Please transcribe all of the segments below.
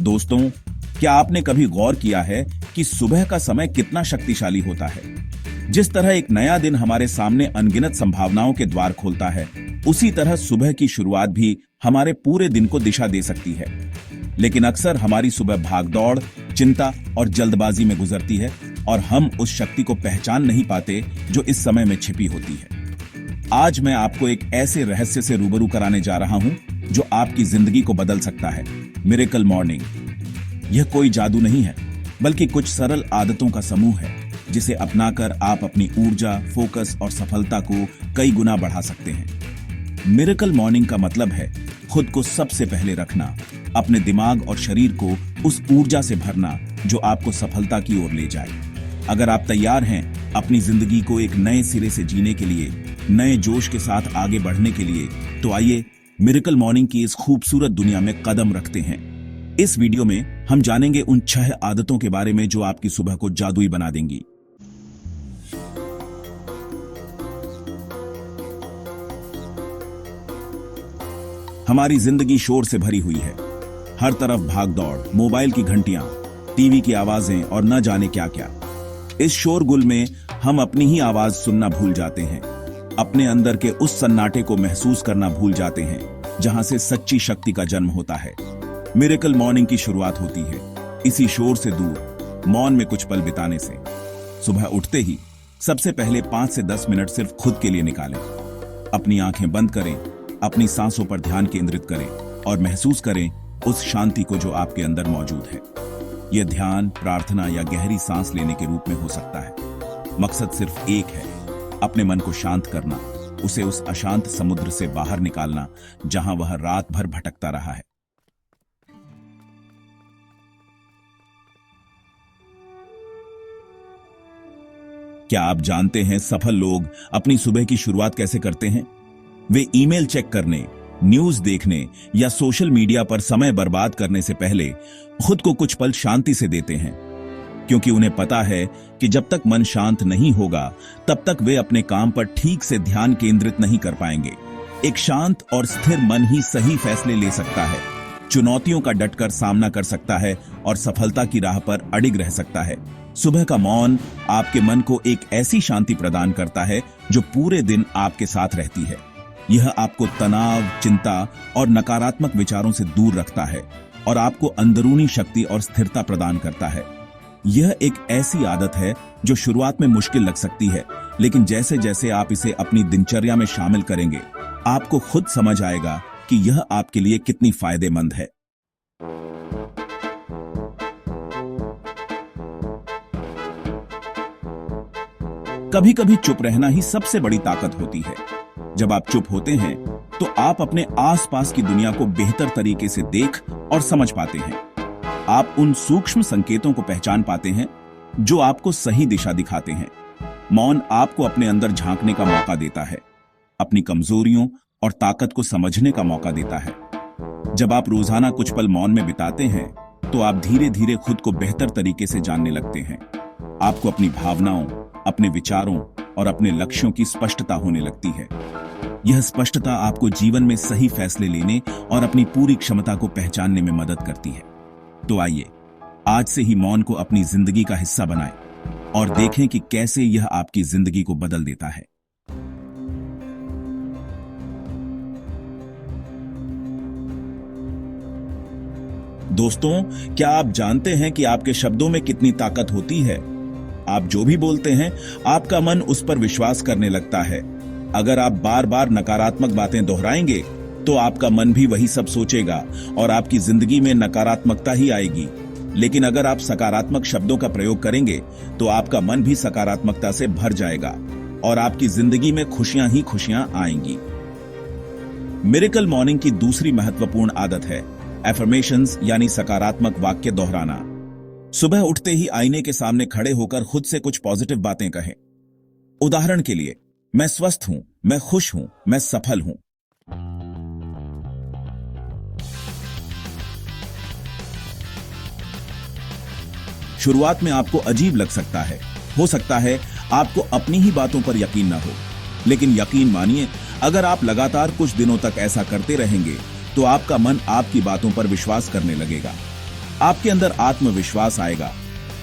दोस्तों, क्या आपने कभी गौर किया है कि सुबह का समय कितना शक्तिशाली होता है? जिस तरह एक नया दिन हमारे सामने अनगिनत संभावनाओं के द्वार खोलता है, उसी तरह सुबह की शुरुआत भी हमारे पूरे दिन को दिशा दे सकती है। लेकिन अक्सर हमारी सुबह भागदौड़, चिंता और जल्दबाजी में गुजरती है और हम उस शक्ति को पहचान नहीं पाते जो इस समय में छिपी होती है। आज मैं आपको एक ऐसे रहस्य से रूबरू कराने जा रहा हूं जो आपकी जिंदगी को बदल सकता है। Miracle morning. यह कोई जादू नहीं है, बल्कि कुछ सरल आदतों का समूह है जिसे अपनाकर आप अपनी ऊर्जा, फोकस और सफलता को कई गुना बढ़ा सकते हैं। मिरेकल मॉर्निंग का मतलब है खुद को सबसे पहले रखना, अपने दिमाग और शरीर को उस ऊर्जा से भरना जो आपको सफलता की ओर ले जाए। अगर आप तैयार हैं अपनी जिंदगी को एक नए सिरे से जीने के लिए, नए जोश के साथ आगे बढ़ने के लिए, तो आइए मिरेकल मॉर्निंग की इस खूबसूरत दुनिया में कदम रखते हैं। इस वीडियो में हम जानेंगे उन 6 आदतों के बारे में जो आपकी सुबह को जादुई बना देंगी। हमारी जिंदगी शोर से भरी हुई है। हर तरफ भागदौड़, मोबाइल की घंटियां, टीवी की आवाजें और न जाने क्या क्या। इस शोरगुल में हम अपनी ही आवाज सुनना भूल जाते हैं, अपने अंदर के उस सन्नाटे को महसूस करना भूल जाते हैं जहां से सच्ची शक्ति का जन्म होता है। मिरेकल मॉर्निंग की शुरुआत होती है इसी शोर से दूर, मौन में कुछ पल बिताने से। सुबह उठते ही सबसे पहले 5 से 10 मिनट सिर्फ खुद के लिए निकालें। अपनी आंखें बंद करें, अपनी सांसों पर ध्यान केंद्रित करें और महसूस करें उस शांति को जो आपके अंदर मौजूद है। यह ध्यान, प्रार्थना या गहरी सांस लेने के रूप में हो सकता है। मकसद सिर्फ एक है, अपने मन को शांत करना, उसे उस अशांत समुद्र से बाहर निकालना जहां वह रात भर भटकता रहा है। क्या आप जानते हैं सफल लोग अपनी सुबह की शुरुआत कैसे करते हैं? वे ईमेल चेक करने, न्यूज देखने या सोशल मीडिया पर समय बर्बाद करने से पहले खुद को कुछ पल शांति से देते हैं, क्योंकि उन्हें पता है कि जब तक मन शांत नहीं होगा तब तक वे अपने काम पर ठीक से ध्यान केंद्रित नहीं कर पाएंगे। एक शांत और स्थिर मन ही सही फैसले ले सकता है, चुनौतियों का डटकर सामना कर सकता है और सफलता की राह पर अडिग रह सकता है। सुबह का मौन आपके मन को एक ऐसी शांति प्रदान करता है जो पूरे दिन आपके साथ रहती है। यह आपको तनाव, चिंता और नकारात्मक विचारों से दूर रखता है और आपको अंदरूनी शक्ति और स्थिरता प्रदान करता है। यह एक ऐसी आदत है जो शुरुआत में मुश्किल लग सकती है, लेकिन जैसे जैसे आप इसे अपनी दिनचर्या में शामिल करेंगे, आपको खुद समझ आएगा कि यह आपके लिए कितनी फायदेमंद है। कभी कभी चुप रहना ही सबसे बड़ी ताकत होती है। जब आप चुप होते हैं तो आप अपने आसपास की दुनिया को बेहतर तरीके से देख और समझ पाते हैं। आप उन सूक्ष्म संकेतों को पहचान पाते हैं जो आपको सही दिशा दिखाते हैं। मौन आपको अपने अंदर झांकने का मौका देता है, अपनी कमजोरियों और ताकत को समझने का मौका देता है। जब आप रोजाना कुछ पल मौन में बिताते हैं तो आप धीरे धीरे खुद को बेहतर तरीके से जानने लगते हैं। आपको अपनी भावनाओं, अपने विचारों और अपने लक्ष्यों की स्पष्टता होने लगती है। यह स्पष्टता आपको जीवन में सही फैसले लेने और अपनी पूरी क्षमता को पहचानने में मदद करती है। तो आइए आज से ही मौन को अपनी जिंदगी का हिस्सा बनाएं और देखें कि कैसे यह आपकी जिंदगी को बदल देता है। दोस्तों, क्या आप जानते हैं कि आपके शब्दों में कितनी ताकत होती है? आप जो भी बोलते हैं, आपका मन उस पर विश्वास करने लगता है। अगर आप बार बार नकारात्मक बातें दोहराएंगे तो आपका मन भी वही सब सोचेगा और आपकी जिंदगी में नकारात्मकता ही आएगी। लेकिन अगर आप सकारात्मक शब्दों का प्रयोग करेंगे तो आपका मन भी सकारात्मकता से भर जाएगा और आपकी जिंदगी में खुशियां ही खुशियां आएंगी। मिरेकल मॉर्निंग की दूसरी महत्वपूर्ण आदत है एफर्मेशंस, यानी सकारात्मक वाक्य दोहराना। सुबह उठते ही आईने के सामने खड़े होकर खुद से कुछ पॉजिटिव बातें कहें। उदाहरण के लिए, मैं स्वस्थ हूं, मैं खुश हूं, मैं सफल हूं। शुरुआत में आपको अजीब लग सकता है, हो सकता है आपको अपनी ही बातों पर यकीन न हो, लेकिन यकीन मानिए, अगर आप लगातार कुछ दिनों तक ऐसा करते रहेंगे तो आपका मन आपकी बातों पर विश्वास करने लगेगा। आपके अंदर आत्मविश्वास आएगा,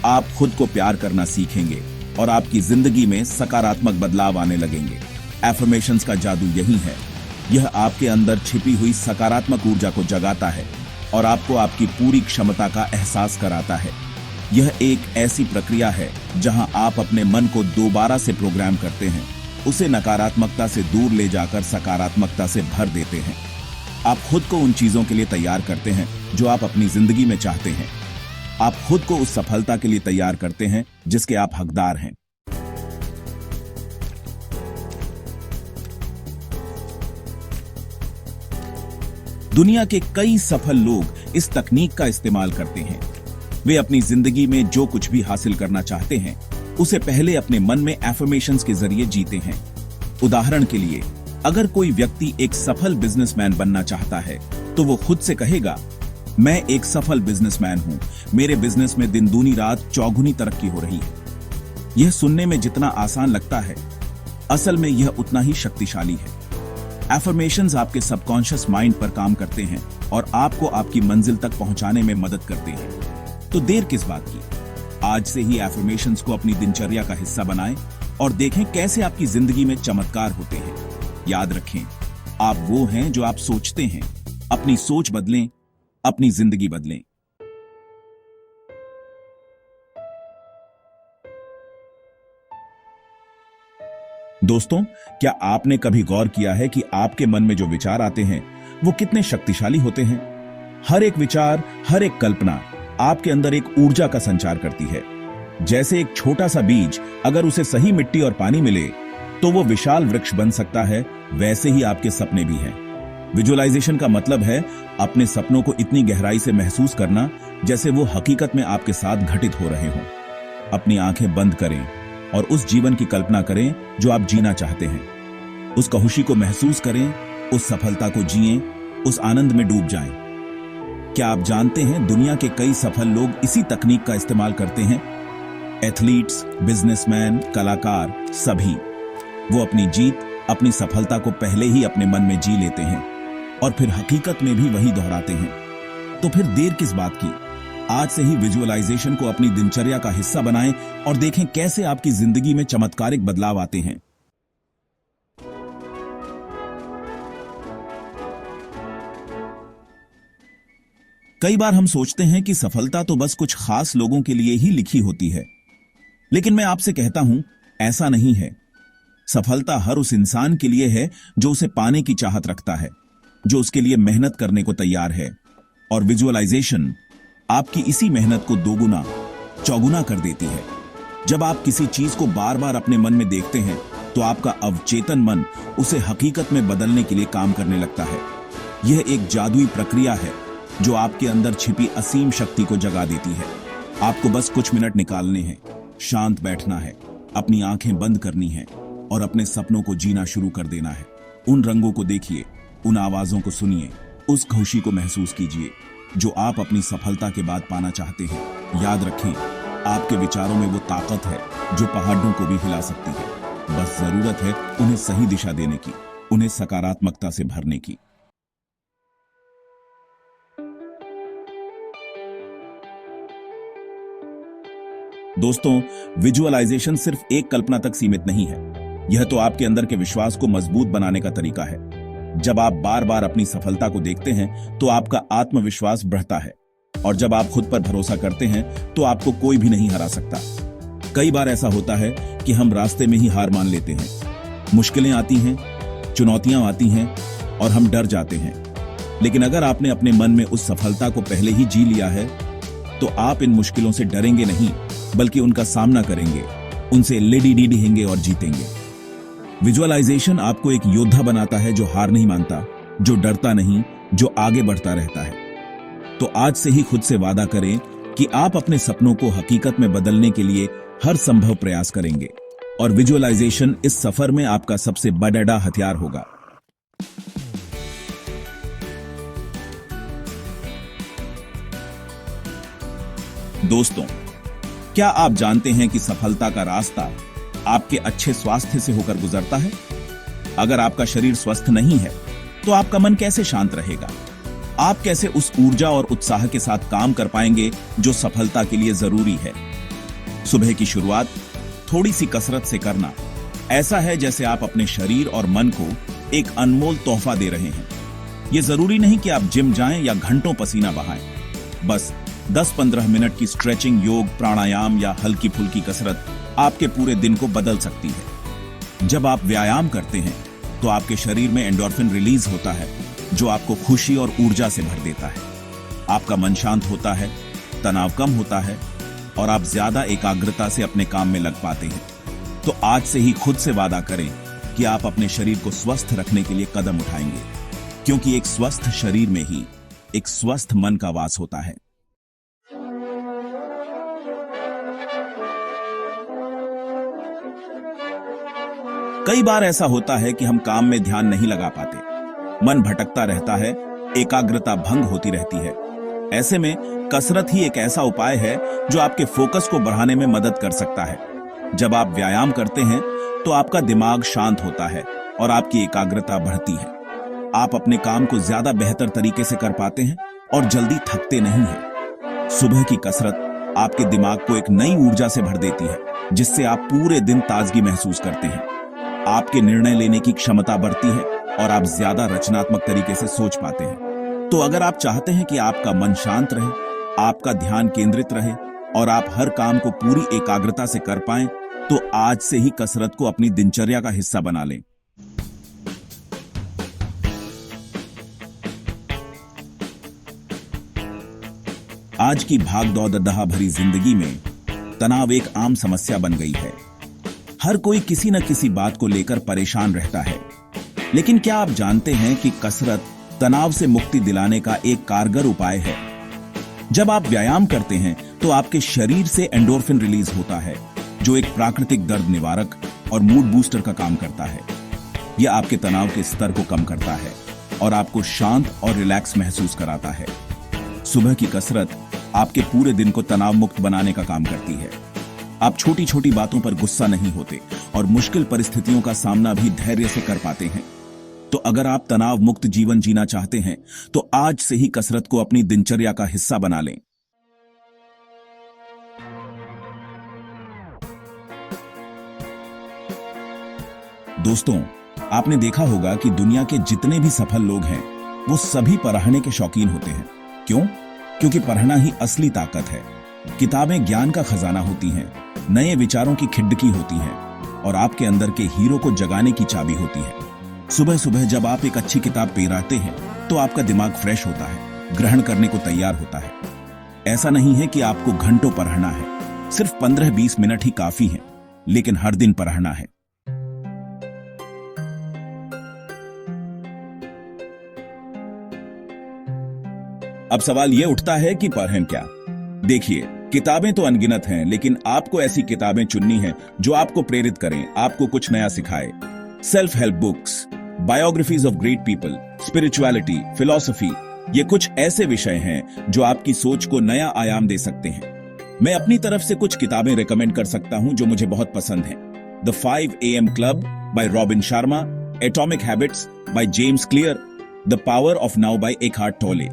आप खुद को प्यार करना सीखेंगे और आपकी जिंदगी में सकारात्मक बदलाव आने लगेंगे। एफर्मेशंस का जादू यही है, यह आपके अंदर छिपी हुई सकारात्मक ऊर्जा को जगाता है और आपको आपकी पूरी क्षमता का एहसास कराता है। यह एक ऐसी प्रक्रिया है जहां आप अपने मन को दोबारा से प्रोग्राम करते हैं, उसे नकारात्मकता से दूर ले जाकर सकारात्मकता से भर देते हैं। आप खुद को उन चीजों के लिए तैयार करते हैं जो आप अपनी जिंदगी में चाहते हैं। आप खुद को उस सफलता के लिए तैयार करते हैं जिसके आप हकदार हैं। दुनिया के कई सफल लोग इस तकनीक का इस्तेमाल करते हैं। वे अपनी जिंदगी में जो कुछ भी हासिल करना चाहते हैं उसे पहले अपने मन में एफर्मेशंस के जरिए जीते हैं। उदाहरण के लिए, अगर कोई व्यक्ति एक सफल बिजनेसमैन बनना चाहता है तो वो खुद से कहेगा, मैं एक सफल बिजनेसमैन हूं, मेरे बिजनेस में दिन दूनी रात चौगुनी तरक्की हो रही है। यह सुनने में जितना आसान लगता है, असल में यह उतना ही शक्तिशाली है। एफर्मेशंस आपके सबकॉन्शियस माइंड पर काम करते हैं और आपको आपकी मंजिल तक पहुंचाने में मदद करते हैं। तो देर किस बात की, आज से ही एफर्मेशंस को अपनी दिनचर्या का हिस्सा बनाएं और देखें कैसे आपकी जिंदगी में चमत्कार होते हैं। याद रखें, आप वो हैं जो आप सोचते हैं। अपनी सोच बदलें, अपनी जिंदगी बदलें। दोस्तों, क्या आपने कभी गौर किया है कि आपके मन में जो विचार आते हैं वो कितने शक्तिशाली होते हैं? हर एक विचार, हर एक कल्पना आपके अंदर एक ऊर्जा का संचार करती है। जैसे एक छोटा सा बीज अगर उसे सही मिट्टी और पानी मिले तो वो विशाल वृक्ष बन सकता है, वैसे ही आपके सपने भी हैं। विजुअलाइजेशन का मतलब है अपने सपनों को इतनी गहराई से महसूस करना जैसे वो हकीकत में आपके साथ घटित हो रहे हों। अपनी आंखें बंद करें और उस जीवन की कल्पना करें जो आप जीना चाहते हैं। उस खुशी को महसूस करें, उस सफलता को जिएं, उस आनंद में डूब जाएं। क्या आप जानते हैं, दुनिया के कई सफल लोग इसी तकनीक का इस्तेमाल करते हैं। एथलीट्स, बिजनेसमैन, कलाकार, सभी वो अपनी जीत, अपनी सफलता को पहले ही अपने मन में जी लेते हैं और फिर हकीकत में भी वही दोहराते हैं। तो फिर देर किस बात की, आज से ही विजुअलाइजेशन को अपनी दिनचर्या का हिस्सा बनाएं और देखें कैसे आपकी जिंदगी में चमत्कारिक बदलाव आते हैं। कई बार हम सोचते हैं कि सफलता तो बस कुछ खास लोगों के लिए ही लिखी होती है, लेकिन मैं आपसे कहता हूं, ऐसा नहीं है। सफलता हर उस इंसान के लिए है जो उसे पाने की चाहत रखता है, जो उसके लिए मेहनत करने को तैयार है। और विजुअलाइजेशन आपकी इसी मेहनत को दोगुना, चौगुना कर देती है। जब आप किसी चीज को बार बार अपने मन में देखते हैं तो आपका अवचेतन मन उसे हकीकत में बदलने के लिए काम करने लगता है। यह एक जादुई प्रक्रिया है जो आपके अंदर छिपी असीम शक्ति को जगा देती है। आपको बस कुछ मिनट निकालने हैं, शांत बैठना है, अपनी आंखें बंद करनी है और अपने सपनों को जीना शुरू कर देना है। उन रंगों को देखिए, उन आवाजों को सुनिए, उस खुशी को महसूस कीजिए जो आप अपनी सफलता के बाद पाना चाहते हैं। याद रखें, आपके विचारों में वो ताकत है जो पहाड़ों को भी हिला सकती है। बस जरूरत है उन्हें सही दिशा देने की, उन्हें सकारात्मकता से भरने की। दोस्तों, विजुअलाइजेशन सिर्फ एक कल्पना तक सीमित नहीं है। यह तो आपके अंदर के विश्वास को मजबूत बनाने का तरीका है। जब आप बार बार अपनी सफलता को देखते हैं तो आपका आत्मविश्वास बढ़ता है और जब आप खुद पर भरोसा करते हैं तो आपको कोई भी नहीं हरा सकता। कई बार ऐसा होता है कि हम रास्ते में ही हार मान लेते हैं। मुश्किलें आती हैं, चुनौतियां आती हैं और हम डर जाते हैं। लेकिन अगर आपने अपने मन में उस सफलता को पहले ही जी लिया है तो आप इन मुश्किलों से डरेंगे नहीं, बल्कि उनका सामना करेंगे, उनसे लेडी और जीतेंगे। विजुअलाइजेशन आपको एक योद्धा बनाता है जो हार नहीं मानता, जो डरता नहीं, जो आगे बढ़ता रहता है। तो आज से ही खुद से वादा करें कि आप अपने सपनों को हकीकत में बदलने के लिए हर संभव प्रयास करेंगे और विजुअलाइजेशन इस सफर में आपका सबसे बड़ा हथियार होगा। दोस्तों, क्या आप जानते हैं कि सफलता का रास्ता आपके अच्छे स्वास्थ्य से होकर गुजरता है? अगर आपका शरीर स्वस्थ नहीं है तो आपका मन कैसे शांत रहेगा? आप कैसे उस ऊर्जा और उत्साह के साथ काम कर पाएंगे जो सफलता के लिए जरूरी है। सुबह की शुरुआत थोड़ी सी कसरत से करना ऐसा है जैसे आप अपने शरीर और मन को एक अनमोल तोहफा दे रहे हैं। यह जरूरी नहीं कि आप जिम जाएं या घंटों पसीना बहाएं। बस 10-15 मिनट की स्ट्रेचिंग, योग, प्राणायाम या हल्की फुल्की कसरत आपके पूरे दिन को बदल सकती है। जब आप व्यायाम करते हैं तो आपके शरीर में एंडोर्फिन रिलीज होता है जो आपको खुशी और ऊर्जा से भर देता है। आपका मन शांत होता है, तनाव कम होता है और आप ज्यादा एकाग्रता से अपने काम में लग पाते हैं। तो आज से ही खुद से वादा करें कि आप अपने शरीर को स्वस्थ रखने के लिए कदम उठाएंगे, क्योंकि एक स्वस्थ शरीर में ही एक स्वस्थ मन का वास होता है। कई बार ऐसा होता है कि हम काम में ध्यान नहीं लगा पाते, मन भटकता रहता है, एकाग्रता भंग होती रहती है। ऐसे में कसरत ही एक ऐसा उपाय है जो आपके फोकस को बढ़ाने में मदद कर सकता है। जब आप व्यायाम करते हैं तो आपका दिमाग शांत होता है और आपकी एकाग्रता बढ़ती है। आप अपने काम को ज्यादा बेहतर तरीके से कर पाते हैं और जल्दी थकते नहीं हैं। सुबह की कसरत आपके दिमाग को एक नई ऊर्जा से भर देती है, जिससे आप पूरे दिन ताजगी महसूस करते हैं। आपके निर्णय लेने की क्षमता बढ़ती है और आप ज्यादा रचनात्मक तरीके से सोच पाते हैं। तो अगर आप चाहते हैं कि आपका मन शांत रहे, आपका ध्यान केंद्रित रहे और आप हर काम को पूरी एकाग्रता से कर पाएं, तो आज से ही कसरत को अपनी दिनचर्या का हिस्सा बना लें। आज की भाग-दौड़ भरी जिंदगी में तनाव एक आम समस्या बन गई है। हर कोई किसी न किसी बात को लेकर परेशान रहता है। लेकिन क्या आप जानते हैं कि कसरत तनाव से मुक्ति दिलाने का एक कारगर उपाय है? जब आप व्यायाम करते हैं तो आपके शरीर से एंडोर्फिन रिलीज होता है, जो एक प्राकृतिक दर्द निवारक और मूड बूस्टर का काम करता है। यह आपके तनाव के स्तर को कम करता है और आपको शांत और रिलैक्स महसूस कराता है। सुबह की कसरत आपके पूरे दिन को तनाव मुक्त बनाने का काम करती है। आप छोटी छोटी बातों पर गुस्सा नहीं होते और मुश्किल परिस्थितियों का सामना भी धैर्य से कर पाते हैं। तो अगर आप तनाव मुक्त जीवन जीना चाहते हैं तो आज से ही कसरत को अपनी दिनचर्या का हिस्सा बना लें। दोस्तों, आपने देखा होगा कि दुनिया के जितने भी सफल लोग हैं वो सभी पढ़ने के शौकीन होते हैं। क्यों? क्योंकि पढ़ना ही असली ताकत है। किताबें ज्ञान का खजाना होती हैं, नए विचारों की खिड़की होती हैं और आपके अंदर के हीरो को जगाने की चाबी होती है। सुबह सुबह जब आप एक अच्छी किताब पेराते हैं तो आपका दिमाग फ्रेश होता है, ग्रहण करने को तैयार होता है। ऐसा नहीं है कि आपको घंटों पढ़ना है, सिर्फ 15-20 मिनट ही काफी है, लेकिन हर दिन पढ़ना है। अब सवाल यह उठता है कि पढ़ें क्या? देखिए, किताबें तो अनगिनत हैं, लेकिन आपको ऐसी किताबें चुननी है जो आपको प्रेरित करें, आपको कुछ नया सिखाए। Self help books, biographies of great people, spirituality, philosophy, ये कुछ ऐसे विषय हैं जो आपकी सोच को नया आयाम दे सकते हैं। मैं अपनी तरफ से कुछ किताबें रेकमेंड कर सकता हूं जो मुझे बहुत पसंद हैं। The 5 AM club by Robin Sharma, atomic habits by James Clear, the power of now by Eckhart Tolle.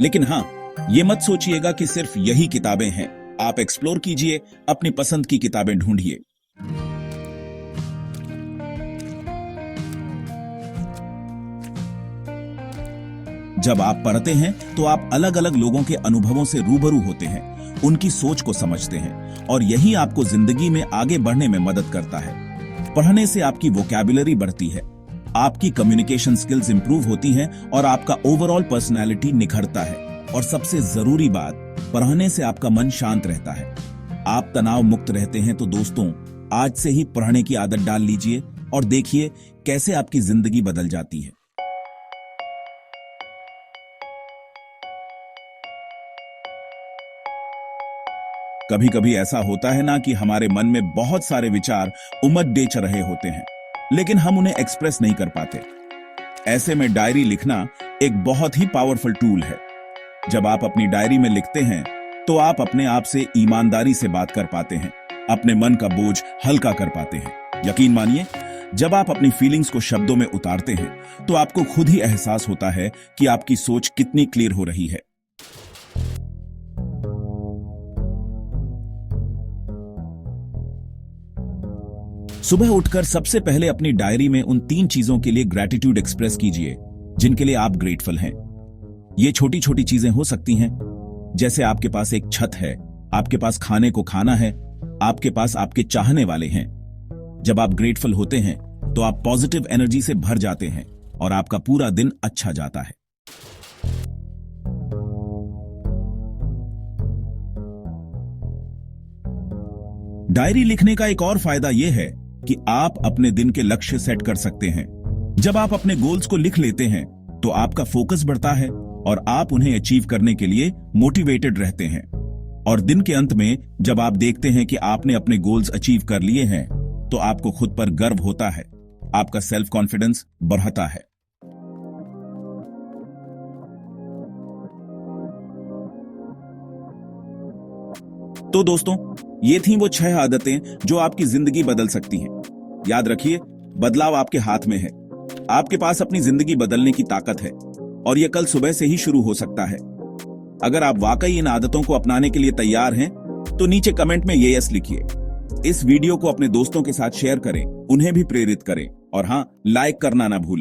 लेकिन हाँ, ये मत सोचिएगा कि सिर्फ यही किताबें हैं। आप एक्सप्लोर कीजिए, अपनी पसंद की किताबें ढूंढिए। जब आप पढ़ते हैं तो आप अलग अलग लोगों के अनुभवों से रूबरू होते हैं, उनकी सोच को समझते हैं और यही आपको जिंदगी में आगे बढ़ने में मदद करता है। पढ़ने से आपकी वोकैबुलरी बढ़ती है, आपकी कम्युनिकेशन स्किल्स इंप्रूव होती हैं और आपका ओवरऑल पर्सनैलिटी निखरता है। और सबसे जरूरी बात, पढ़ने से आपका मन शांत रहता है, आप तनाव मुक्त रहते हैं। तो दोस्तों, आज से ही पढ़ने की आदत डाल लीजिए और देखिए कैसे आपकी जिंदगी बदल जाती है। कभी कभी ऐसा होता है ना कि हमारे मन में बहुत सारे विचार उमड़ डेच रहे होते हैं, लेकिन हम उन्हें एक्सप्रेस नहीं कर पाते। ऐसे में डायरी लिखना एक बहुत ही पावरफुल टूल है। जब आप अपनी डायरी में लिखते हैं तो आप अपने आप से ईमानदारी से बात कर पाते हैं, अपने मन का बोझ हल्का कर पाते हैं। यकीन मानिए, जब आप अपनी फीलिंग्स को शब्दों में उतारते हैं तो आपको खुद ही एहसास होता है कि आपकी सोच कितनी क्लियर हो रही है। सुबह उठकर सबसे पहले अपनी डायरी में उन 3 चीजों के लिए ग्रैटिट्यूड एक्सप्रेस कीजिए जिनके लिए आप ग्रेटफुल हैं। ये छोटी छोटी चीजें हो सकती हैं, जैसे आपके पास एक छत है, आपके पास खाने को खाना है, आपके पास आपके चाहने वाले हैं। जब आप ग्रेटफुल होते हैं तो आप पॉजिटिव एनर्जी से भर जाते हैं और आपका पूरा दिन अच्छा जाता है। डायरी लिखने का एक और फायदा यह है कि आप अपने दिन के लक्ष्य सेट कर सकते हैं। जब आप अपने गोल्स को लिख लेते हैं तो आपका फोकस बढ़ता है और आप उन्हें अचीव करने के लिए मोटिवेटेड रहते हैं। और दिन के अंत में जब आप देखते हैं कि आपने अपने गोल्स अचीव कर लिए हैं तो आपको खुद पर गर्व होता है, आपका सेल्फ कॉन्फिडेंस बढ़ता है। तो दोस्तों, ये थी वो 6 आदतें जो आपकी जिंदगी बदल सकती हैं। याद रखिए, बदलाव आपके हाथ में है। आपके पास अपनी जिंदगी बदलने की ताकत है और यह कल सुबह से ही शुरू हो सकता है। अगर आप वाकई इन आदतों को अपनाने के लिए तैयार हैं तो नीचे कमेंट में यस लिखिए। इस वीडियो को अपने दोस्तों के साथ शेयर करें, उन्हें भी प्रेरित करें और हां, लाइक करना ना भूलें।